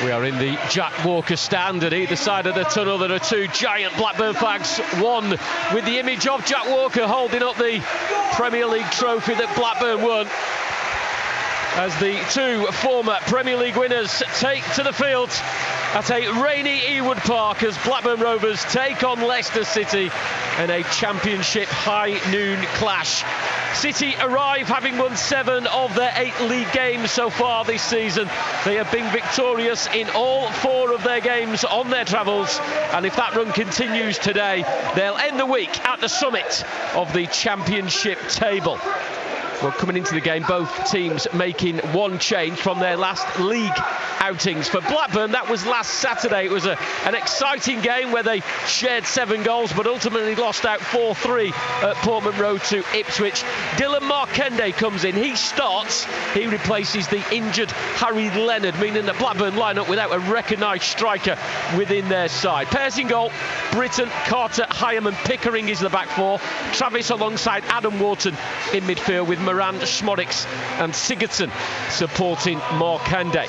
We are in the Jack Walker stand. At either side of the tunnel there are two giant Blackburn flags, one with the image of Jack Walker holding up the Premier League trophy that Blackburn won, as the two former Premier League winners take to the field at a rainy Ewood Park as Blackburn Rovers take on Leicester City in a Championship high noon clash. City arrive having won 7 of their 8 league games so far this season. They have been victorious in all 4 of their games on their travels, and if that run continues today, they'll end the week at the summit of the Championship table. Well, coming into the game, both teams making one change from their last league outings. For Blackburn, that was last Saturday. It was an exciting game where they shared 7 goals, but ultimately lost out 4-3 at Portman Road to Ipswich. Dylan Markende comes in. He starts. He replaces the injured Harry Leonard, meaning that Blackburn line up without a recognised striker within their side. Pairs in goal: Britton, Carter, Hyam and Pickering is the back 4. Travis alongside Adam Wharton in midfield, with Moran, Schmodics and Sigurdsson supporting Markande.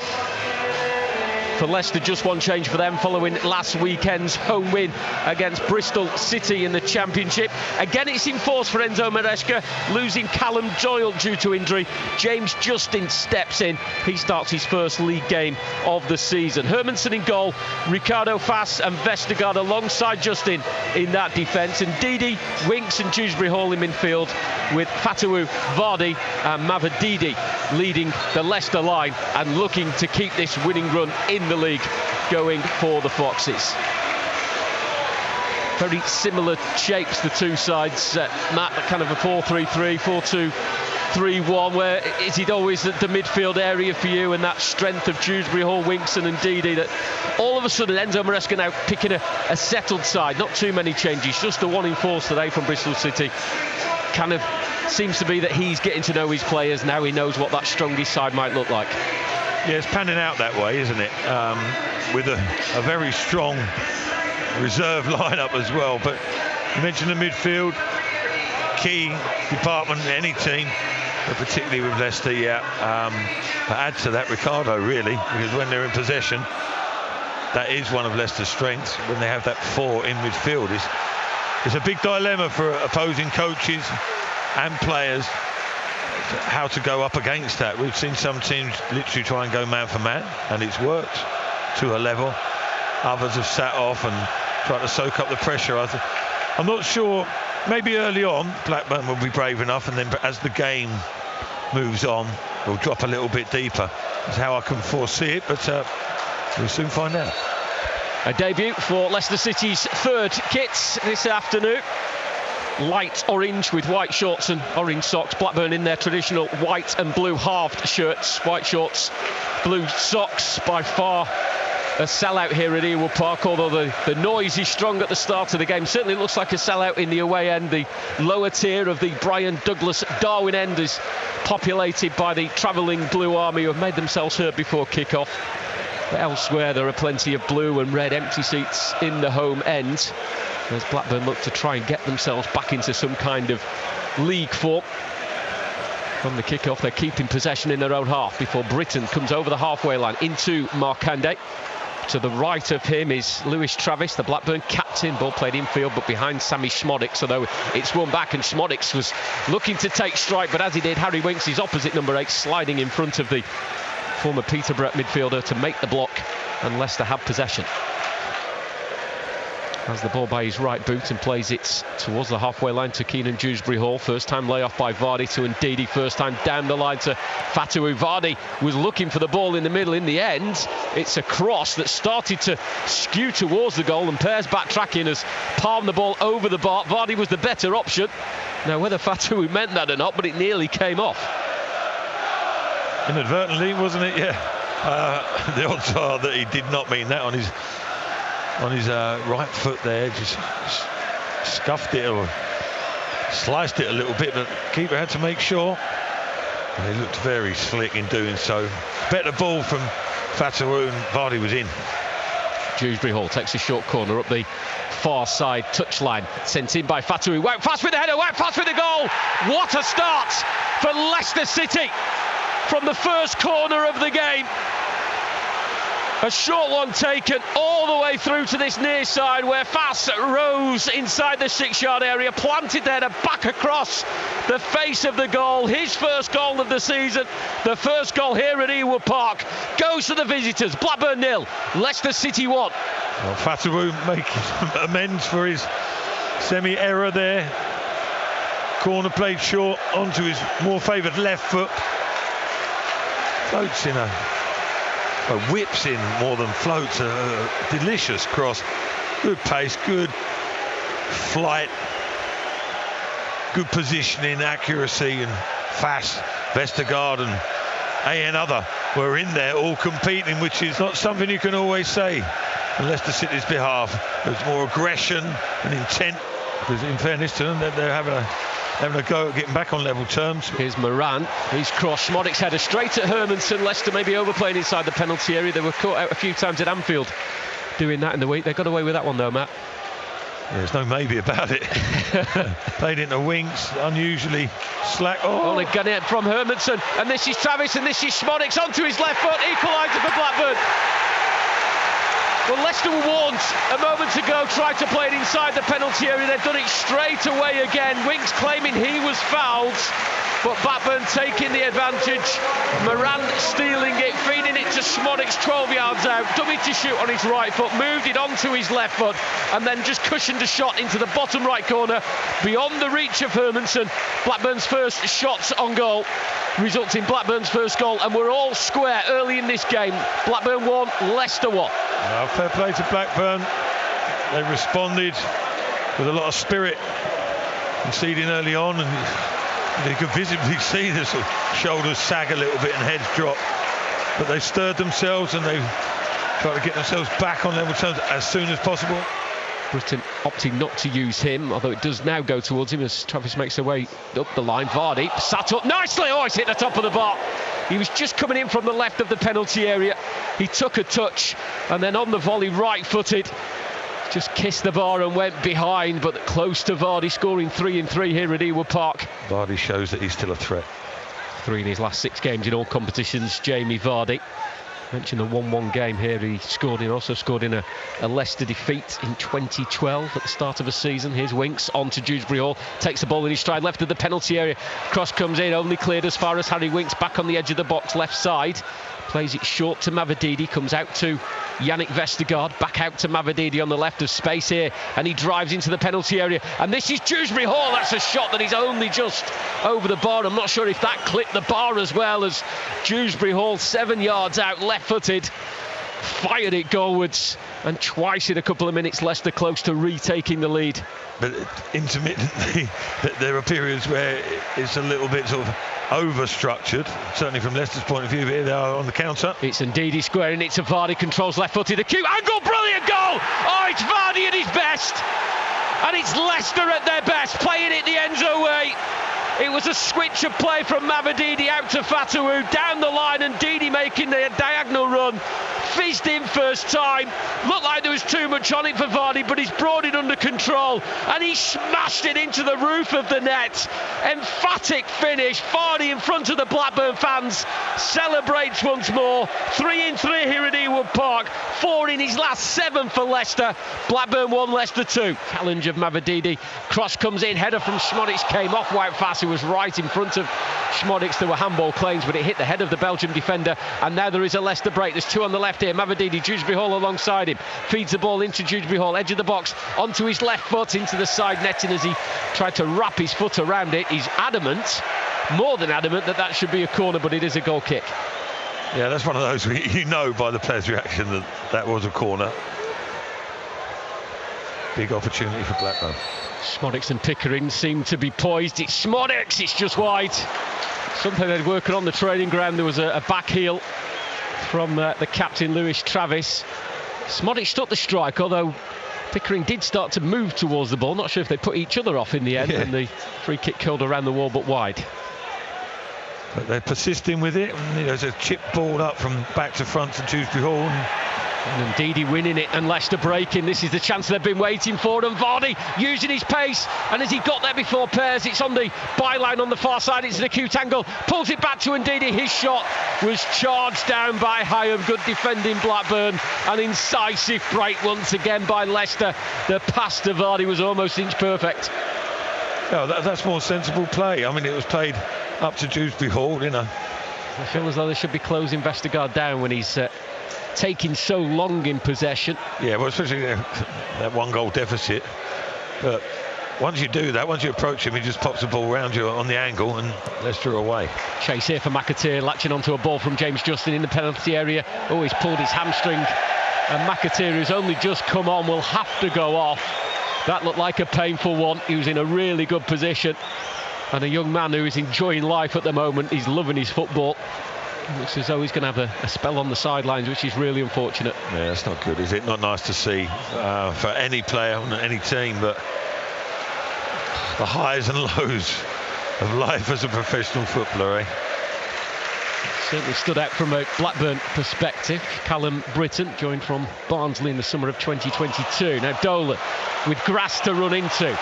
For Leicester, just one change for them following last weekend's home win against Bristol City in the Championship. Again, it's in force for Enzo Maresca, losing Callum Doyle due to injury. James Justin steps in. He starts his first league game of the season. Hermansen in goal, Ricardo Fass and Vestergaard alongside Justin in that defence. And Didi, Winks and Dewsbury Hall in midfield, with Fatawu, Vardy and Mavididi leading the Leicester line and looking to keep this winning run in the league going for the Foxes. Very similar shapes, the two sides, Matt, kind of a 4-3-3, 4-2-3-1, where is it always the midfield area for you, and that strength of Dewsbury Hall, Winkson and Didi, that all of a sudden Enzo Maresca now picking a settled side, not too many changes, just the one in force today from Bristol City. Kind of seems to be that he's getting to know his players now. He knows what that strongest side might look like. Yeah, it's panning out that way, isn't it? With a very strong reserve lineup as well. But you mentioned the midfield, key department in any team, but particularly with Leicester, but add to that Ricardo, really, because when they're in possession, that is one of Leicester's strengths, when they have that 4 in midfield. It's a big dilemma for opposing coaches and players how to go up against that. We've seen some teams literally try and go man for man, and it's worked to a level. Others have sat off and tried to soak up the pressure. I'm not sure, maybe early on Blackburn will be brave enough, and then as the game moves on we'll drop a little bit deeper. That's how I can foresee it, but we'll soon find out. A debut for Leicester City's third kits this afternoon. Light orange with white shorts and orange socks. Blackburn in their traditional white and blue halved shirts, white shorts, blue socks. By far a sellout here at Ewood Park, although the noise is strong at the start of the game. Certainly looks like a sellout in the away end. The lower tier of the Brian Douglas Darwin end is populated by the travelling Blue Army, who have made themselves heard before kick-off. But elsewhere there are plenty of blue and red empty seats in the home end, as Blackburn look to try and get themselves back into some kind of league form. From the kick-off, they're keeping possession in their own half before Britton comes over the halfway line into Markande. To the right of him is Lewis Travis, the Blackburn captain. Ball played infield, but behind Sammy Schmodics, although it's won back, and Schmodics was looking to take strike, but as he did, Harry Winks, his opposite number 8, sliding in front of the former Peterborough midfielder to make the block, and Leicester have possession. Has the ball by his right boot and plays it towards the halfway line to Keenan Dewsbury Hall. First time layoff by Vardy to Ndidi. First time down the line to Fatawu. Vardy was looking for the ball in the middle. In the end, it's a cross that started to skew towards the goal, and Pear's backtracking has palmed the ball over the bar. Vardy was the better option. Now, whether Fatawu meant that or not, but it nearly came off. Inadvertently, wasn't it? Yeah. The odds are that he did not mean that. On his right foot there, just scuffed it or sliced it a little bit, but the keeper had to make sure. And he looked very slick in doing so. Better ball from Fatawu, and Vardy was in. Dewsbury Hall takes a short corner up the far side touchline, sent in by Fatawu. Went fast with the header, went fast with the goal. What a start for Leicester City from the first corner of the game. A short one taken all the way through to this near side where Fass rose inside the 6-yard area, planted there to back across the face of the goal. His first goal of the season, the first goal here at Ewood Park, goes to the visitors. Blackburn 0, Leicester City 1. Well, Fatawu making amends for his semi-error there. Corner played short onto his more favoured left foot. Floats in whips in more than floats. A delicious cross. Good pace, good flight, good positioning, accuracy, and Fass, Vestergaard and another were in there all competing, which is not something you can always say on Leicester City's behalf. There's more aggression and intent, because in fairness to them, they're having a go at getting back on level terms. Here's Moran, he's crossed Smodic's header straight at Hermansen. Leicester maybe overplaying inside the penalty area. They were caught out a few times at Anfield doing that in the week. They got away with that one though, Matt. There's no maybe about it. Played into wings, unusually slack. Oh, they gun it from Hermansen, and this is Travis, and this is Smodic's onto his left foot, equaliser for Blackburn. Well, Leicester were warned a moment ago, tried to play it inside the penalty area. They've done it straight away again. Winks claiming he was fouled, but Blackburn taking the advantage. Moran stealing it, feeding it to Smodic's 12 yards out. Dummy to shoot on his right foot, moved it onto his left foot, and then just cushioned a shot into the bottom right corner, beyond the reach of Hermansen. Blackburn's first shots on goal results in Blackburn's first goal, and we're all square early in this game. Blackburn 1, Leicester 1. Well, fair play to Blackburn. They responded with a lot of spirit, conceding early on, and you could visibly see the sort of shoulders sag a little bit and heads drop. But they stirred themselves and they tried to get themselves back on level terms as soon as possible. Britain opting not to use him, although it does now go towards him as Travis makes their way up the line. Vardy sat up nicely. Oh, he's hit the top of the bar. He was just coming in from the left of the penalty area. He took a touch and then on the volley, right-footed, just kissed the bar and went behind, but close to Vardy scoring 3 in 3 here at Ewood Park. Vardy shows that he's still a threat. 3 in his last 6 games in all competitions, Jamie Vardy. Mentioned the 1-1 game here he scored in, also scored in a Leicester defeat in 2012 at the start of a season. Here's Winks on to Dewsbury Hall, takes the ball in his stride, left of the penalty area, cross comes in, only cleared as far as Harry Winks, back on the edge of the box, left side, plays it short to Mavididi, comes out to Yannick Vestergaard, back out to Mavididi on the left of space here, and he drives into the penalty area, and this is Dewsbury Hall. That's a shot that is only just over the bar. I'm not sure if that clipped the bar as well, as Dewsbury Hall 7 yards out, left-footed, fired it goalwards, and twice in a couple of minutes Leicester close to retaking the lead. But intermittently there are periods where it's a little bit sort of over-structured, certainly from Leicester's point of view. Here they are on the counter. It's Ndidi squaring it to Vardy, controls left-footed, acute angle, brilliant goal! Oh, it's Vardy at his best, and it's Leicester at their best, playing it the Enzo way. It was a switch of play from Mavididi out to Fatawu, down the line, and Ndidi making the diagonal run. Fizzed in first time. Looked like there was too much on it for Vardy, but he's brought it under control, and he smashed it into the roof of the net. Emphatic finish. Vardy in front of the Blackburn fans celebrates once more. 3 in 3 here at Ewood Park. 4 in his last 7 for Leicester. Blackburn 1, Leicester 2. Challenge of Mavididi. Cross comes in. Header from Smodic's came off Wout Fass, who was right in front of Smodic's. There were handball claims, but it hit the head of the Belgian defender, and now there is a Leicester break. There's 2 on the left here. Mavididi, Dewsbury Hall alongside him, feeds the ball into Dewsbury Hall, edge of the box, onto his left foot, into the side netting as he tried to wrap his foot around it. He's adamant, more than adamant, that that should be a corner, but it is a goal kick. Yeah, that's one of those where you know by the player's reaction that that was a corner. Big opportunity for Blackburn. Smodic's and Pickering seem to be poised. It's Smodic's, it's just wide. Something they'd working on the training ground. There was a back heel from the captain, Lewis Travis. Smodic stuck the strike, although Pickering did start to move towards the ball. Not sure if they put each other off in the end, and the free kick curled around the wall but wide. But they're persisting with it. There's a chip ball up from back to front to Dewsbury Hall. And Ndidi winning it and Leicester breaking. This is the chance they've been waiting for. And Vardy using his pace. And as he got there before Pears, it's on the byline on the far side. It's an acute angle. Pulls it back to Ndidi. His shot was charged down by Hyam. Good defending Blackburn. An incisive break once again by Leicester. The pass to Vardy was almost inch perfect. Oh, that's more sensible play. I mean, it was played up to Dewsbury Hall, you know. I feel as though they should be closing Vestergaard down when he's taking so long in possession. Yeah, well, especially that 1-goal deficit. But once you do that, once you approach him, he just pops the ball around you on the angle and Leicester are away. Chase here for McAteer, latching onto a ball from James Justin in the penalty area. Oh, he's pulled his hamstring. And McAteer, who's only just come on, will have to go off. That looked like a painful one. He was in a really good position. And a young man who is enjoying life at the moment. He's loving his football. Looks as though he's going to have a spell on the sidelines, which is really unfortunate. Yeah, that's not good, is it? Not nice to see for any player on any team, but the highs and lows of life as a professional footballer, eh? Certainly stood out from a Blackburn perspective. Callum Britton joined from Barnsley in the summer of 2022. Now Dolan with grass to run into.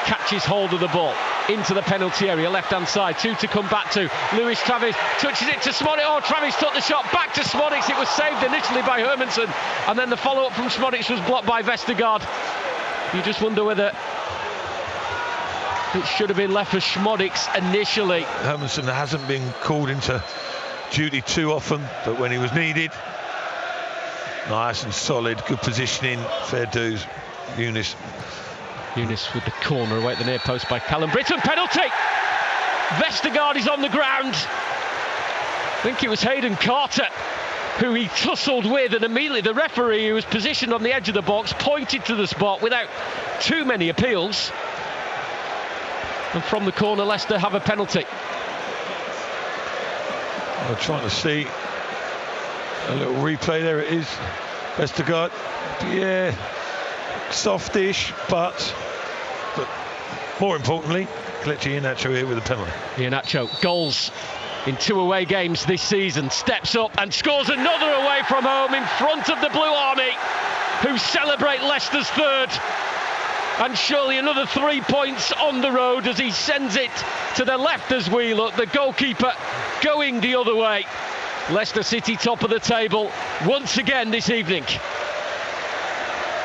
Catches hold of the ball into the penalty area, left-hand side. 2 to come back to. Lewis Travis touches it to Smodic. Oh, Travis took the shot back to Smodic. It was saved initially by Hermansen, and then the follow-up from Smodic was blocked by Vestergaard. You just wonder whether it should have been left for Smodic initially. Hermansen hasn't been called into duty too often, but when he was needed, nice and solid, good positioning, fair dues. Eunice with the corner away at the near post by Callum Britton. Penalty! Vestergaard is on the ground. I think it was Hayden Carter who he tussled with, and immediately the referee, who was positioned on the edge of the box, pointed to the spot without too many appeals. And from the corner, Leicester have a penalty. I'm trying to see a little replay. There it is. Vestergaard. Yeah. Softish, but more importantly, Kelechi Iheanacho here with a penalty. Iheanacho, goals in 2 away games this season, steps up and scores another away from home in front of the Blue Army, who celebrate Leicester's third. And surely another 3 points on the road as he sends it to the left as we look. The goalkeeper going the other way. Leicester City top of the table once again this evening.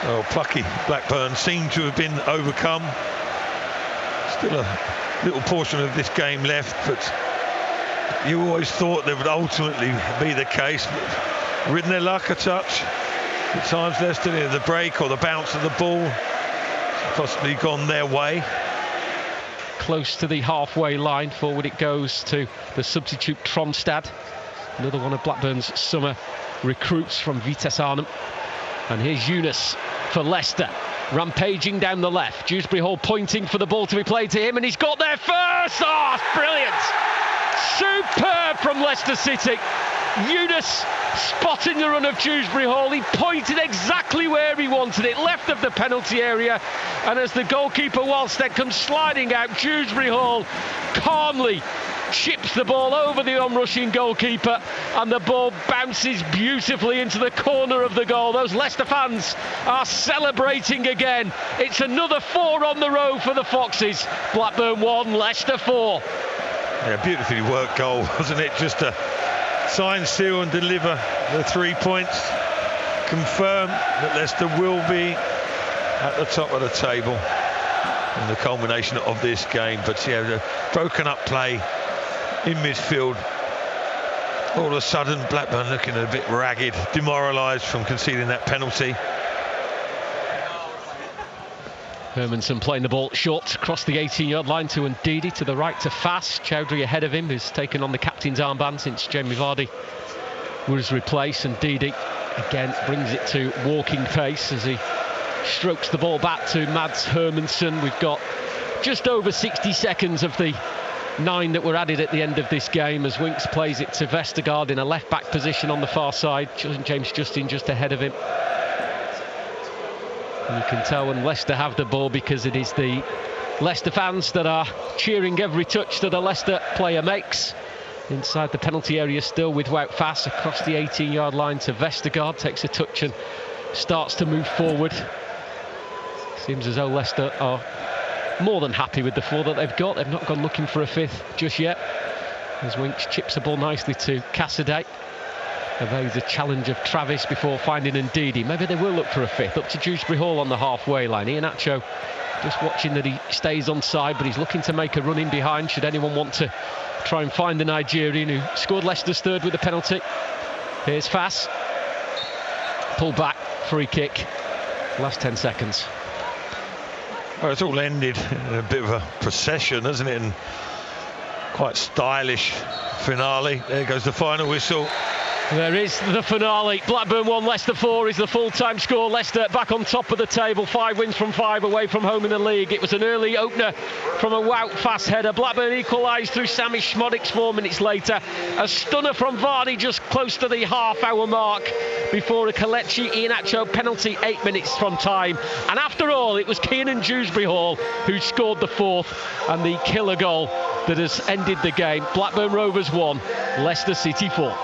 Well, plucky Blackburn seem to have been overcome. Still a little portion of this game left, but you always thought that would ultimately be the case. But ridden their luck a touch. At times Leicester, the break or the bounce of the ball, possibly gone their way. Close to the halfway line, forward it goes to the substitute Tronstad, another one of Blackburn's summer recruits from Vitesse Arnhem. And here's Eunice for Leicester, rampaging down the left. Dewsbury Hall pointing for the ball to be played to him, and he's got there first. Oh, brilliant! Superb from Leicester City. Eunice spotting the run of Dewsbury Hall. He pointed exactly where he wanted it, left of the penalty area. And as the goalkeeper Walstead comes sliding out, Dewsbury Hall calmly chips the ball over the onrushing goalkeeper, and the ball bounces beautifully into the corner of the goal. Those Leicester fans are celebrating again. It's another 4 on the row for the Foxes. Blackburn 1, Leicester 4. Yeah, beautifully worked goal, wasn't it? Just to sign, seal and deliver the 3 points. Confirm that Leicester will be at the top of the table in the culmination of this game. But yeah, the broken up play in midfield. All of a sudden, Blackburn looking a bit ragged, demoralised from conceding that penalty. Hermansen playing the ball short across the 18-yard line to Ndidi, to the right to Fass. Chowdhury ahead of him, who's taken on the captain's armband since Jamie Vardy was replaced. And Ndidi again brings it to walking pace as he strokes the ball back to Mads Hermansen. We've got just over 60 seconds of the 9 that were added at the end of this game as Winks plays it to Vestergaard in a left-back position on the far side. James Justin just ahead of him. And you can tell when Leicester have the ball, because it is the Leicester fans that are cheering every touch that a Leicester player makes. inside the penalty area still with Wout Faes across the 18-yard line to Vestergaard, takes a touch and starts to move forward. Seems as though Leicester are more than happy with the 4 that they've got. They've not gone looking for a 5th just yet. As Winks chips the ball nicely to Cassidy. Evades the challenge of Travis before finding Ndidi. Maybe they will look for a 5th. Up to Dewsbury Hall on the halfway line. Iheanacho just watching that he stays onside, but he's looking to make a run in behind should anyone want to try and find the Nigerian who scored Leicester's 3rd with a penalty. Here's Faes. Pull back, free kick. Last 10 seconds. Well, it's all ended in a bit of a procession, hasn't it? And quite stylish finale. There goes the final whistle. There is the finale. Blackburn 1, Leicester 4 is the full-time score. Leicester back on top of the table. 5 wins from 5 away from home in the league. It was an early opener from a Wout Faes header. Blackburn equalised through Sami Szmodic's 4 minutes later. A stunner from Vardy just close to the half-hour mark before a Kelechi Iheanacho penalty 8 minutes from time. And after all, it was Kiernan Dewsbury Hall who scored the 4th and the killer goal that has ended the game. Blackburn Rovers 1, Leicester City 4.